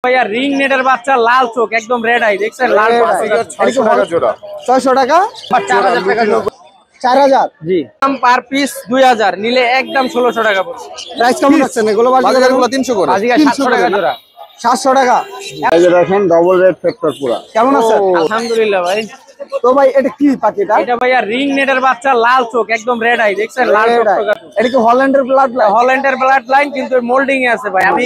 ভাইয়া রিং নেটের বাচ্চা লাল চোখ একদম রেড আই দেখছেন লাল 600 টাকা জোড়া 600 টাকা 4000 টাকা জোড়া 4000 জি দাম পার পিস 2000 নিলে একদম 1600 টাকা পড়বে প্রাইস কেমন আছে এগুলো বাজারগুলো 300 করে আজকে 700 টাকা জোড়া 700 টাকা এই যে দেখেন ডবল রেড ফ্যাক্টর পুরো কেমন আছে আলহামদুলিল্লাহ ভাই তো ভাই এটা কি পাখিটা এটা ভাইয়া রিং নেটের বাচ্চা লাল চোখ একদম রেড আই দেখছেন লাল চোখ এটা কি হল্যান্ডের ব্লাড হল্যান্ডের ব্লাড লাইন কিন্তু মোল্ডিং এ আছে ভাই আমি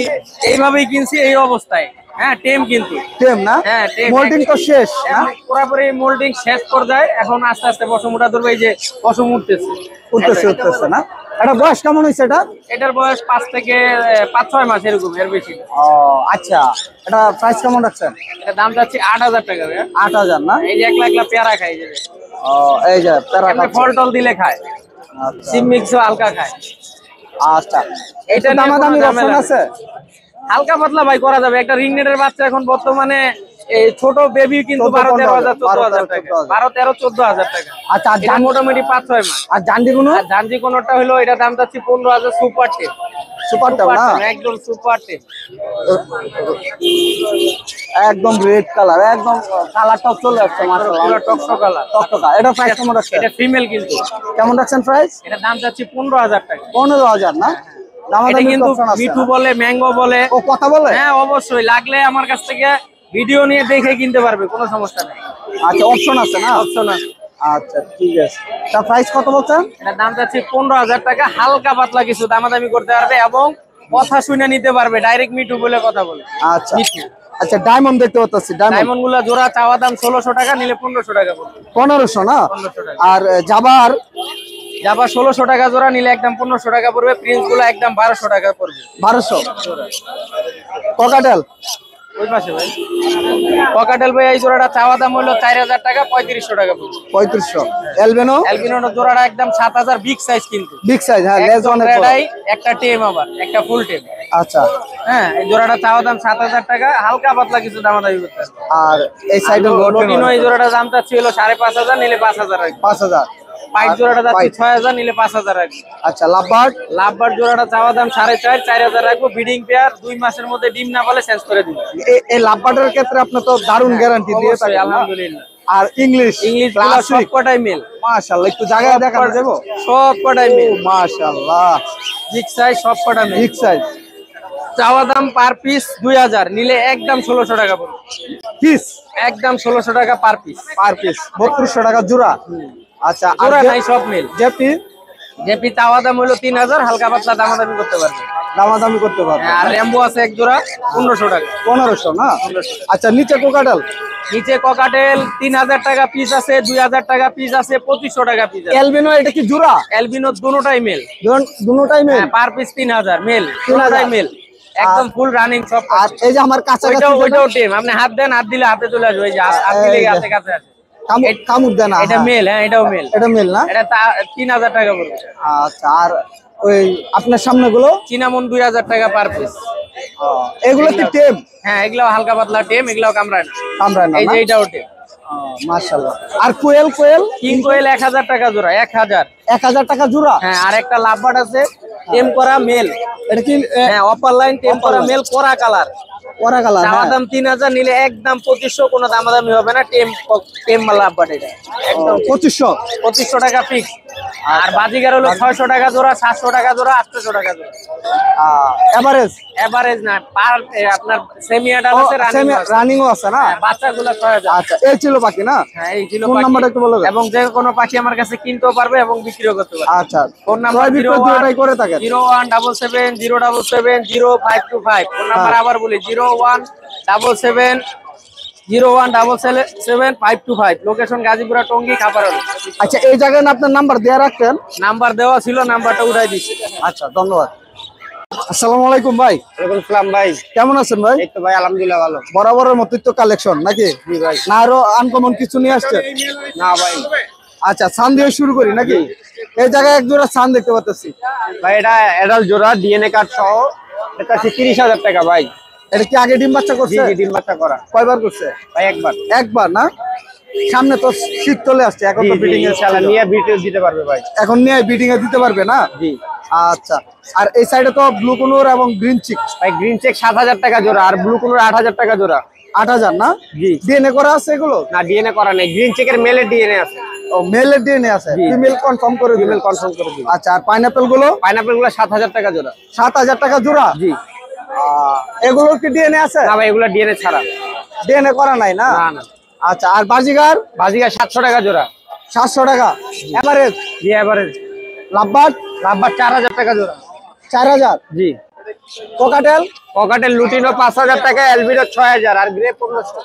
এইভাবেই কিনছি এই অবস্থায় হ্যাঁ টেম কিন্তু টেম না হ্যাঁ টেম মোল্ডিং তো শেষ না পুরোপুরি মোল্ডিং শেষ পর্যায়ে এখন আস্তে আস্তে পশম উঠা ধরবে এই যে পশম উঠতেছে না এটা বয়স কেমন হইছে এটা এটার বয়স 5 থেকে 5-6 মাস এরকম এর বেশি ও আচ্ছা এটা প্রাইস কেমন রাখছেন এটা দাম যাচ্ছে 8000 টাকা ভাই 8000 না এই যে এক লাখ পেয়ারা খাই যাবে ও এই যে প্যারা ফল টল দিলে খায় আচ্ছা সিম মিক্সও হালকা খায় আচ্ছা এটা এটা দামাদামি অপশন আছে হালকা পাতলা ভাই করা যাবে একটা রিং নেটের বাচ্চা এখন বর্তমানে এই ছোট বেবি কিন্তু 12-13,000 টাকা 12-13-14,000 টাকা আচ্ছা আর এটা মোটামুটি 5-6 মাস আর জান্ডিগুনো আর জানজি কোনটা হলো এটা দাম যাচ্ছে 15,000 সুপার টেপ সুপারটা না একদম সুপার টেপ একদম রেড কালার একদম কালারটাও চলে আসছে মাশাআল্লাহ পুরো টকটক কালার টকটকা এটা প্রাইস কেমন রাখছেন এটা ফিমেল কিন্তু কেমন রাখছেন প্রাইস এটা দাম যাচ্ছে 15,000 টাকা 15,000 না এটা দামাদামি কিন্তু অপশন আছে মিঠু বলে ম্যাঙ্গো বলে ও কথা বলে হ্যাঁ অবশ্যই লাগলে আমার কাছ থেকে ভিডিও নিয়ে দেখে কিনতে পারবে কোনো সমস্যা নেই আচ্ছা অপশন আছে না অপশন আছে আচ্ছা ঠিক আছে তা প্রাইস কত বলছেন এটার দাম যাচ্ছে 15,000 টাকা হালকা পাতলা কিছু দামাদামি করতে পারবে এবং কথা শুনে নিতে পারবে ডাইরেক্ট মিঠু বলে কথা বলে আচ্ছা মিঠু আচ্ছা ডায়মন্ড দেখতে পাচ্ছি ডায়মন্ড গুলা জোড়া চাওয়া দাম 1600 টাকা নিলে 1500 টাকা পড়বে 1500 না 1500 টাকা আর জাবার যাবা 1600 টাকা জোড়া নিলে একদম 1500 টাকা পড়বে প্রিন্স গুলা একদম 1200 টাকা পড়বে 1200 ককাটেল ওই পাশে ভাই পকাটেল ভাই এই জোড়াটা চাওয়া দাম হলো 4000 টাকা 3500 টাকা পড়বে 3500 এলবেনো অ্যালবিনো জোড়াটা একদম 7000 বিগ সাইজ কিন্তু বিগ সাইজ হ্যাঁ লেজ একদম অনেক red বড়। eye, একটা টেম আবার একটা ফুল টেম আচ্ছা হ্যাঁ এই জোড়াটা চাওয়া দাম 7000 টাকা হালকা পাতলা কিছু দামাদামি করতে হবে আর এই সাইডে লোটিনো এই জোড়াটা দামটা ছিল 5,500 নিলে 5000 রাখবে 5000 পাইট জোড়াটা যাচ্ছে 6000 নিলে 5000 রাখবে আচ্ছা লাভবার্ড লাভবার জোড়াটা চাওয়া দাম 4,500 রাখবো বিডিং পেয়ার 2 মাসের মধ্যে ডিম না বলে চেঞ্জ করে দিব এই লাভবার্ডের ক্ষেত্রে আপনি তো দারুণ গ্যারান্টি দিয়ে থাকেন না? আলহামদুলিল্লাহ আর ইংলিশ ইংলিশ গুলা সব কটাই মেল মাশাআল্লাহ একটু জায়গায় দেখানো যাবো সব কটাই মেল মাশাআল্লাহ বিগ সাইজ সব কটা মেল বিগ সাইজ চাওয়া দাম পার পিস 2000 নিলে একদম 1600 টাকা পড়বে পিস একদম 1600 টাকা পার পিস পার পিস 3200 টাকা জোড়া আচ্ছা আর জোড়া নাই সব মেল জেপি জেপি চাওয়া দাম হলো 3000 হালকা পাতলা দামাদামি করতে পারবে দামাদামি করতে পারবে আর র্যাম্বো আছে এক জোড়া 1500 টাকা 1500 না আচ্ছা নিচে কোকাটেল নিচে ককাটেল 3000 টাকা পিস আছে 2000 টাকা পিস আছে 2500 টাকা পিস আছে এলবিনো এটা কি জোড়া অ্যালবিনো দুটোটাই মেল দুটোটাই মেল পার পিস 3000 মেল দুটোটাই মেল একদম ফুল রানিং সব আর এই যে আমার কাছাকাছি ওইটাও টিম আপনি হাত দেন হাত দিলে হাতে চলে আসবে এই যে হাত দিলে হাতে কাছে আসে কামড় দেনা এটা মেল হ্যাঁ এটাও মেল এটা মেল না এটা 3000 টাকা পড়বে আচ্ছা আর ওই আপনার সামনে গুলো চিনামন 2000 টাকা পার পিস এগুলো কি টেম হ্যাঁ এগুলাও হালকা পাতলা টেম এগুলাও কামড়ায় না কামড়ায় না এই যে এটাও টেম মাশাআল্লাহ আর কোয়েল কোয়েল কিং কোয়েল 1000 টাকা জোড়া 1000 1000 টাকা জোড়া হ্যাঁ আর একটা লাভবার্ড আছে টেম করা মেল এটা কি হ্যাঁ অপার লাইন টেম করা মেল করা কালার ওরা কালার চাওয়া দাম 3000 নিলে একদম 2500 কোনো দামাদামি হবে না টেম লাভবার্ড এটা একদম 2500 টাকা ফিক্স আর বাজিগার হলো 600 টাকা জোড়া 700 টাকা জোড়া 800 টাকা জোড়া এভারেজ এভারেজ না পার আপনার সেমি অ্যাডাল্ট আছে রানিংও আছে না বাচ্চাগুলো 6000 আচ্ছা এই ছিল পাখি না হ্যাঁ এই ছিল ফোন নাম্বারটা একটু বলে দেন এবং যে কোনো পাখি আমার কাছে কিনতেও পারবে এবং বিক্রিও করতে পারবে আচ্ছা ফোন নাম্বার দুটোটাই করে থাকেন 01770770525 ফোন নাম্বার আবার বলি 01770177525 লোকেশন গাজীপুরা টঙ্গী খাপাড়ালি আচ্ছা এই জায়গায় না আপনার নাম্বার দেয়া রাখতেন নাম্বার দেওয়া ছিল নাম্বারটা উঠাই দিচ্ছি আচ্ছা ধন্যবাদ আসসালামু আলাইকুম ভাই ওয়ালাইকুম আসসালাম ভাই কেমন আছেন ভাই এই তো ভাই আলহামদুলিল্লাহ ভালো বরাবরের মতোই তো কালেকশন নাকি জি ভাই না আরো আনকমন কিছু নিয়ে আসছে না ভাই আচ্ছা সান দিয়ে শুরু করি নাকি এই জায়গায় এক জোড়া সান দেখতে পাচ্ছি ভাই এটা অ্যাডাল্ট জোড়া ডিএনএ কার্ড সহ এটা 30000 টাকা ভাই এটা কি আগে ডিম বাচ্চা করছে জি ডিম বাচ্চা করা কয়বার করছে ভাই একবার না সামনে তো শীত চলে আসছে এখন তো বিডিং এর ইনশাআল্লাহ নিয়ে ভিডিও দিতে পারবে ভাই এখন নিয়ে বিডিং এ দিতে পারবে না জি আচ্ছা, আর এই সাইডে তো ব্লু কোনোর এবং গ্রিন চিক। ভাই গ্রিন চেক 7,000 টাকা জোড়া, আর ব্লু কোনোর 8,000 টাকা জোড়া। 8,000 না? জি। ডিএনএ করা আছে এগুলো? না, ডিএনএ করা নেই, গ্রিন চেকের মেলের ডিএনএ আছে। ও, মেলের ডিএনএ আছে, জি। ফিমেল কনফার্ম করে দিবেন। ফিমেল কনফার্ম করে দিবেন। আচ্ছা, আর পাইনাপেল গুলো? পাইনাপেল গুলো 7,000 টাকা জোড়া। 7,000 টাকা জোড়া? জি। এগুলোর কি ডিএনএ আছে? না ভাই, এগুলো ডিএনএ ছাড়া। ডিএনএ করা নাই না? না না। আচ্ছা, আর বাজিগার? বাজিগার 700 টাকা জোড়া। 700 টাকা এভারেজ? জি এভারেজ। লাভবার্ড? লাভবার 4,000 টাকা জোড়া। 4,000? জি। কোকাটেল? পকেটের লুটিনো 5,000 টাকা, এলবিডো 6,000, আর গ্রে 1500।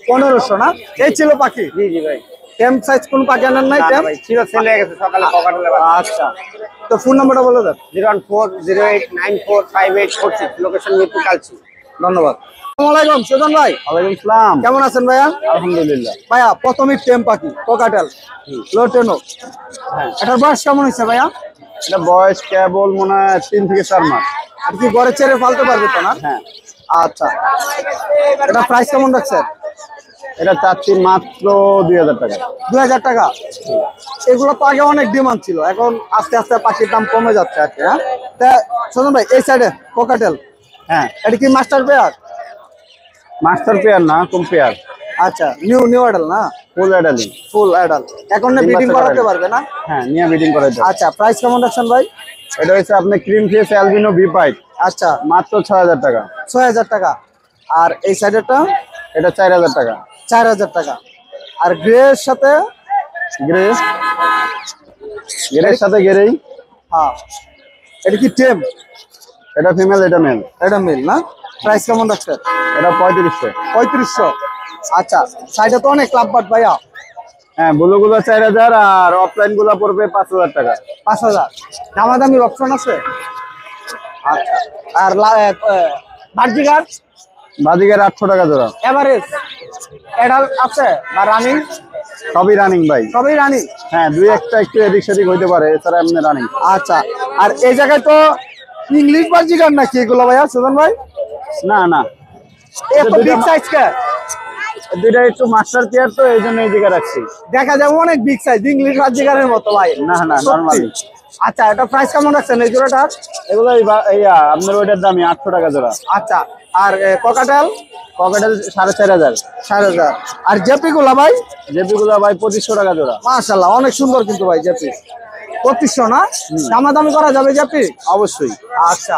1500 না? এই ছিল পাখি। জি জি ভাই। টেম সাইজ কোন পাখি আনেন নাই? না, না টেম? ভাই, ছিল সেলে গেছে সকালে পকেটের। আচ্ছা, তো ফোন নাম্বারটা বলে দেন। 01408945846, লোকেশন মিরপুর কালচি। ধন্যবাদ। আসসালামু আলাইকুম সুজন ভাই। ওয়ালাইকুম আসসালাম। কেমন আছেন ভাইয়া? আলহামদুলিল্লাহ। ভাইয়া প্রথমে টেম পাখি কোকাটেল লোটেনো, হ্যাঁ, এটার বয়স কেমন হয়েছে ভাইয়া? এটা বয়স কেবল মনে হয় 3 থেকে 4 মাস। আর কি ঘরে ছেড়ে ফালতে পারবে তো না? হ্যাঁ, আচ্ছা, এটা প্রাইস কেমন রাখছেন? এটা চাচ্ছি মাত্র 2,000 টাকা। 2,000 টাকা? এগুলো তো আগে অনেক ডিমান্ড ছিল, এখন আস্তে আস্তে পাখির দাম কমে যাচ্ছে আর কি। হ্যাঁ, তা সুজন ভাই এই সাইডে কোকাটেল, হ্যাঁ, এটা কি মাস্টার পেয়ার? মাস্টার পেয়ার না, কম পেয়ার। আচ্ছা, নিউ অ্যাডাল না? ফুল অ্যাডালিং। ফুল অ্যাডাল, এখন না 3 ব্রিডিং মাসের করাতে adult। পারবে না? হ্যাঁ, নিয়ে মিটিং করাই যাবে। আচ্ছা, প্রাইস কেমন রাখছেন ভাই? এটা হচ্ছে আপনার ক্রিম ফেস অ্যালবিনো ভি পাইট, আচ্ছা, মাত্র 6,000 টাকা। 6,000 টাকা। আর এই সাইডেরটা? এটা 4,000 টাকা। 4,000 টাকা। আর গ্রে এর সাথে? গ্রে, গ্রের সাথে গ্রেই। হ্যাঁ, এটা কি টেম? এটা ফিমেল, এটা মেল। এটা মেল না? প্রাইস কেমন রাখছে? এটা 3500। 3500। আচ্ছা, সাইডে তো অনেক লাভবাট ভাইয়া। হ্যাঁ, ব্লুগুলো 4,000 আর অফলাইন গুলো পড়বে 5,000 টাকা। 5,000 দামাদামির অপশন আছে? আচ্ছা, আর বার্জিগার? বাজিকের 800 টাকা জোড়া। এভারেজ এডাল আছে বা রানিং? সবই রানিং ভাই। সবই রানিং? হ্যাঁ, দুই একটা একটু এদিক সেদিক হইতে পারে, এছাড়া এমনি রানিং। আচ্ছা, আর এই জায়গায় তো ইংলিশ বার্জিগার নাকি এগুলো ভাইয়া সুজন ভাই? না না, এত বিগ সাইজ কে? দুইটা একটু মাস্টার পেয়ার তো, এই জন্য এই জায়গায় রাখছি। দেখা যায় অনেক বিগ সাইজ, ইংলিশ বার্জিগারের মতো ভাই। না না, সত্যি? নরমালি। আচ্ছা, এটা প্রাইস কেমন রাখছেন এই জোড়াটার? এগুলো আপনার ওইটার দামই 800 টাকা জোড়া। আচ্ছা, আর কোকাটেল? পকেটের 4,500। 4,000। আর জেপি গুলা ভাই? জেপি গুলো ভাই 2500 টাকা জোড়া। মাশাআল্লাহ, অনেক সুন্দর কিন্তু ভাই জেপি। 2500 না? দামাদামি করা যাবে জেপি? অবশ্যই। আচ্ছা,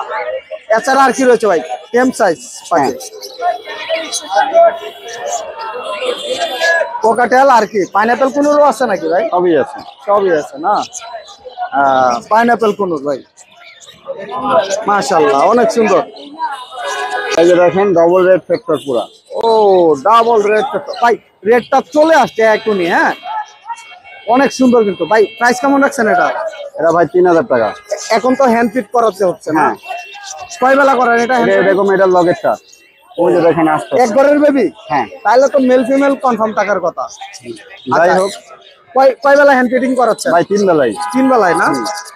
এছাড়া আর কি রয়েছে ভাই? টেম সাইজ পাখি, কোকাটেল, আর কি পাইনাপেল কোনোরও আছে নাকি ভাই? সবই আছে। সবই আছে না? পাইনাপেল কোনোর ভাই, মাশাআল্লাহ অনেক সুন্দর। এই যে দেখেন ডবল রেড ফ্যাক্টর পুরা। ও, ডাবল রেড ভাই, রেডটা চলে আসছে এখনই। হ্যাঁ, অনেক সুন্দর কিন্তু ভাই। প্রাইস কেমন রাখছেন এটা? এটা ভাই 3,000 টাকা। এখন তো হ্যান্ড ফিট করাতে হচ্ছে না? হ্যাঁ। কয় বেলা করেন এটা? এরকম এটার লগেরটা ওই যে দেখেন আসতে। এক ঘরের বেবি? হ্যাঁ, তাহলে তো মেল ফিমেল কনফার্ম টাকার কথা। যাই আচ্ছা, হোক কয় বেলা হ্যান্ড ফিটিং করাচ্ছেন? ভাই 3 বেলাই। 3 বেলায় না?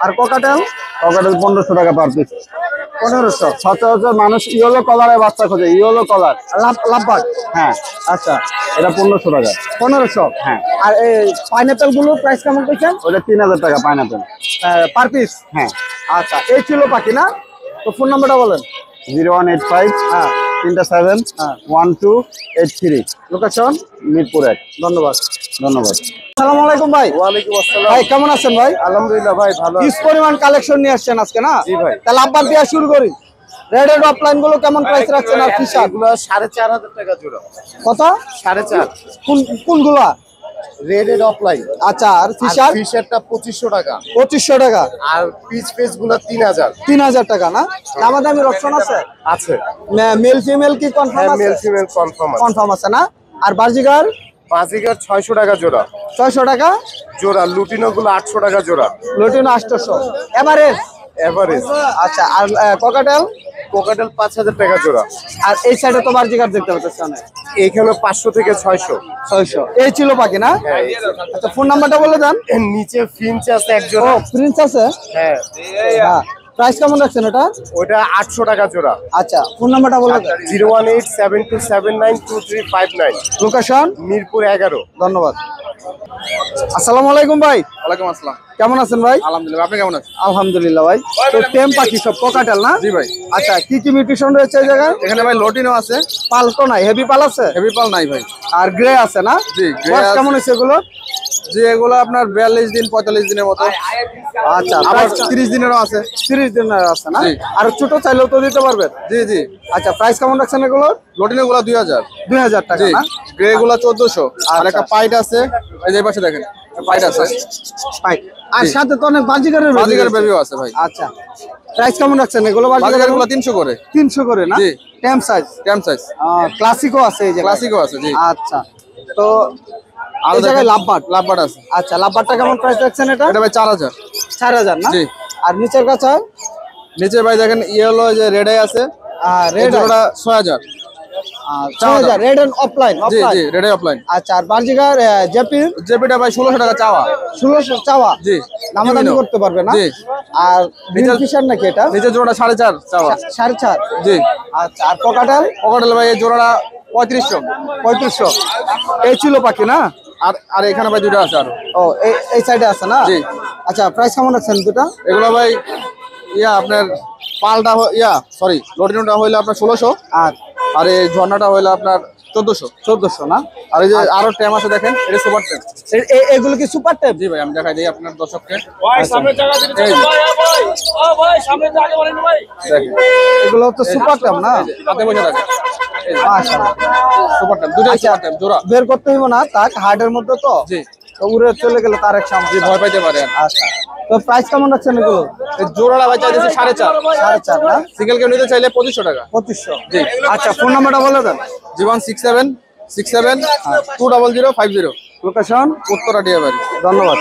আর কোকাটেল? পকেটের 1500 টাকা পার পিস। 1500। সচরাচর মানুষ ইয়েলো কলারে বাচ্চা খোঁজে, ইয়েলো কলার। লাভবাট? হ্যাঁ, আচ্ছা, এটা 1500 টাকা। 1500। হ্যাঁ। আর এই পাইনাপেল গুলো প্রাইস কেমন পেয়েছেন? ওটা 3,000 টাকা পাইনাপেল। Per piece? হ্যাঁ। আচ্ছা, এই ছিল পাখি না? তো ফোন নাম্বারটা বলেন। 0185 হ্যাঁ, 37 হ্যাঁ। 1283, লোকেশন মিরপুর 1। ধন্যবাদ। ধন্যবাদ। আসসালামু আলাইকুম ভাই। ওয়ালাইকুম আসসালাম। ভাই কেমন আছেন ভাই? আলহামদুলিল্লাহ ভাই, ভালো। কিস পরিমাণ কালেকশন নিয়ে আসছেন আজকে না? জি ভাই। তাহলে আব্বার দিয়ে শুরু করি। রেডের অফলাইন গুলো কেমন প্রাইস রাখছেন? আর ফিশার এগুলো 4,500 টাকা জোড়া। কত? 4,500। কোনগুলা? রেডেড অফলাইন। আচ্ছা, আর ফিশার? ফিশারটা 2500 টাকা। 2500 টাকা। আর পিস গুলো 3,000। 3,000 টাকা না? দামাদামির অপশন আছে? আছে। মেল ফিমেল কি কনফার্ম আছে? মেল ফিমেল কনফার্ম আছে। কনফার্ম আছে না? আর বার্জিগার? বাজিকার 600 টাকা জোড়া। 600 টাকা জোড়া। লুটিনো গুলো 800 টাকা জোড়া। লটিনো 800 এভারেজ? এভারেজ। আচ্ছা, আর কোকাটেল? কোকাটেল 5,000 টাকা জোড়া। আর এই সাইডে তো বার্জিগার দেখতে পাচ্ছেন অনেক। এইখানে 500 থেকে 600। 600। এই ছিল পাখি না? আচ্ছা, ফোন নাম্বারটা বলে দেন। এর নিচে ফিঞ্চ আছে এক ও, জোড়া। প্রিন্স আছে? হ্যাঁ, হ্যাঁ। প্রাইস কেমন রাখছেন এটা? ওটা 800 টাকা জোড়া। আচ্ছা, ফোন নাম্বারটা বলে দেন। 01872792359, লোকেশন? মিরপুর 11। ধন্যবাদ। আসসালামু আলাইকুম ভাই। ওয়ালাইকুম আসসালাম। কেমন আছেন ভাই? আলহামদুলিল্লাহ, আপনি কেমন আছেন? আলহামদুলিল্লাহ ভাই। তো টেম পাখি সব কোকাটেল না? জি ভাই। আচ্ছা, কি কি মিউটেশন রয়েছে এই জায়গায়? এখানে ভাই লটিনো আছে, পাল তো নাই, হেভি পাল আছে হেভি পাল নাই ভাই। আর গ্রে আছে না? জি, গ্রে বয়স আছে। কেমন হয়েছে এগুলো? জি, এগুলো আপনার 42 দিন 45 দিনের মতো। আচ্ছা, আবার প্রাইস 30 দিনেরও আছে। 30 দিনের আছে না? জি। আর ছোট চাইলেও তো দিতে পারবেন। জি জি। আচ্ছা, প্রাইস কেমন রাখছেন এগুলো? লটিনো গুলো 2000। 2000 টাকা জি। না? গ্রে গুলো 1400। আর আচ্ছা। একটা পাইট আছে, এই যে এই পাশে দেখেন পাইট আছে। পাই। আর জি। সাথে তো অনেক বাজিকারের বাজিকার বেবিও আছে ভাই। আচ্ছা, প্রাইস কেমন রাখছেন এগুলো? বাজিকার গুলো 300 করে। 300 করে না? জি। টেম সাইজ। ক্যাম সাইজ। ক্লাসিকও আছে এই জায়গায়। ক্লাসিকও আছে। জি। আচ্ছা, তো আর এই জায়গায় লাভবাট। লাভবাট আছে। আচ্ছা, লাভবাটটা কেমন প্রাইস রাখছেন এটা? এটা ভাই 4000। 4000 না? জি। আর নিচের কাছে নিচে ভাই দেখেন ইয়েলো যে রেড আই আছে, রেড ওটা 6000। 6000 রেড এন্ড অফলাইন। জি জি, রেড আই অফলাইন। আচ্ছা, আর বার্জিগার জেপির জেপিটা ভাই 1600 টাকা চাওয়া। 1600 চাওয়া। জি। দামাদামি করতে পারবে না? জি। আর গ্রিন ফিশার নাকি এটা? নিচের জোড়াটা 4.5 চাওয়া। 4.5। জি। আচ্ছা, আর কোকাটেল? পকেটেল ভাই এই জোড়াটা 3500। 3500। এই ছিল পাখি না? আর এখানে ভাই দুটো আছে আরো। ও, এই সাইডে আছে না? জি। আচ্ছা, প্রাইস কেমন রাখছেন দুটা? এগুলো ভাই আপনার পালটা সরি লটিনোটা হইলো আপনার 1600। আর এই ঝর্ণাটা হইলো আপনার 1400। 1400 না? আর এই যে আরো ট্যাম আছে দেখেন, এটা সুপার ট্যাম। এগুলো কি সুপার টেপ? জি ভাই, আমি দেখাই দিই আপনার দর্শককে। ভাই সামনে জায়গা বলেন ভাই। দেখেন এগুলো তো সুপার টেপ না? হাতে বসে থাকে মাশাআল্লাহ। সুপার ট্যাম, দুটোই সুপার ট্যাম জোড়া। বের করতে হইব না, তাক হার্ডের মধ্যে তো। জি। তো উড়ে চলে গেলে তার এক সামনে ভয় পাইতে পারে। আচ্ছা, তো প্রাইস কেমন রাখছেন এগুলো? এই জোড়াটা ভাই চাইতেছে 4.5। 4.5 না? সিঙ্গেল কেউ নিতে চাইলে 2500 টাকা। 2500। জি। আচ্ছা, ফোন নাম্বারটা বলে দেন। জীবন 6767 20050। লোকেশন? উত্তরা ডিয়াবাড়ি। ধন্যবাদ।